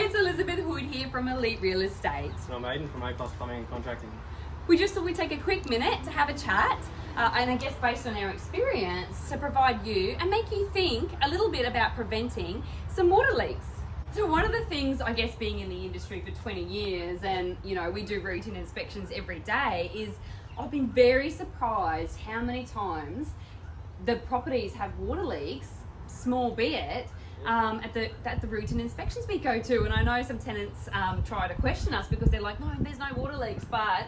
it's Elizabeth Hood here from Elite Real Estate. And I'm Aidan from A+ Plumbing and Contracting. We just thought we'd take a quick minute to have a chat, and I guess based on our experience, to provide you and make you think a little bit about preventing some water leaks. So one of the things, I guess, being in the industry for 20 years, and you know, we do routine inspections every day, is I've been very surprised how many times the properties have water leaks, small be it, at the routine inspections we go to. And I know some tenants try to question us because they're like, no, there's no water leaks, but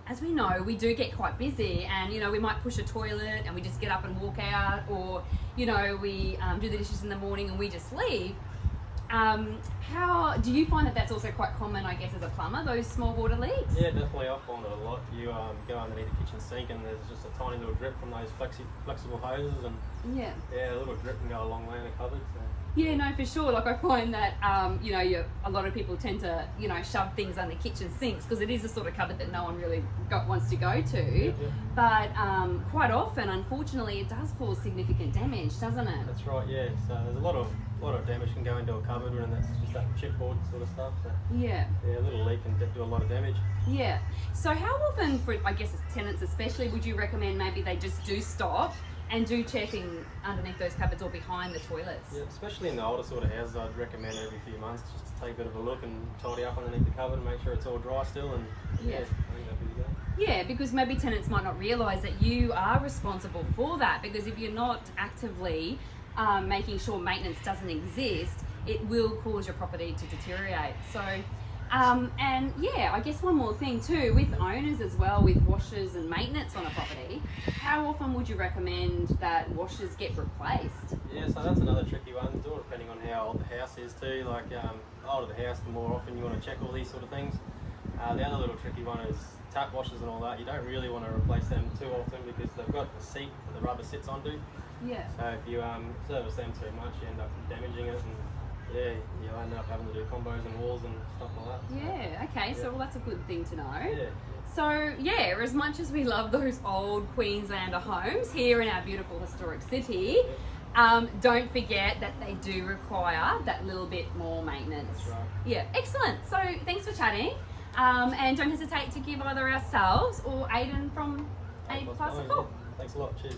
as we know, we do get quite busy, and you know, we might push a toilet and we just get up and walk out, or you know, we do the dishes in the morning and we just leave. How do you find that that's also quite common, I guess, as a plumber, those small water leaks? Yeah, definitely. I find it a lot. You go underneath the kitchen sink and there's just a tiny little drip from those flexible hoses, and yeah, a little drip can go a long way in a cupboard. So. Yeah, no, for sure. Like I find that you know, a lot of people tend to, you know, shove things under kitchen sinks because it is a sort of cupboard that no one really wants to go to. But quite often, unfortunately, it does cause significant damage, doesn't it? That's right. Yeah. So there's a lot of damage can go into a cupboard, and that's just that chipboard sort of stuff. So, yeah, a little leak can do a lot of damage. Yeah. So how often, for I guess as tenants especially, would you recommend maybe they just do stop and do checking underneath those cupboards or behind the toilets? Yeah, especially in the older sort of houses, I'd recommend every few months just to take a bit of a look and tidy up underneath the cupboard and make sure it's all dry still. And I think that'd be good. Yeah, because maybe tenants might not realise that you are responsible for that, because if you're not actively making sure maintenance doesn't exist, it will cause your property to deteriorate. So, and yeah, I guess one more thing too, with owners as well, with washers and maintenance on a property, how often would you recommend that washers get replaced? Yeah, so that's another tricky one, all depending on how old the house is too. Like, the older the house, the more often you want to check all these sort of things. The other little tricky one is tap washers and all that. You don't really want to replace them too often because they've got the seat that the rubber sits onto. Yeah. So if you service them too much, you end up damaging it, and you'll end up having to do combos and walls and stuff like that. Yeah, okay, so well, that's a good thing to know. Yeah. So yeah, as much as we love those old Queenslander homes here in our beautiful historic city, don't forget that they do require that little bit more maintenance. That's right. Yeah, excellent. So thanks for chatting. And don't hesitate to give either ourselves or Aidan from A+ a call. Thanks a lot. Cheers.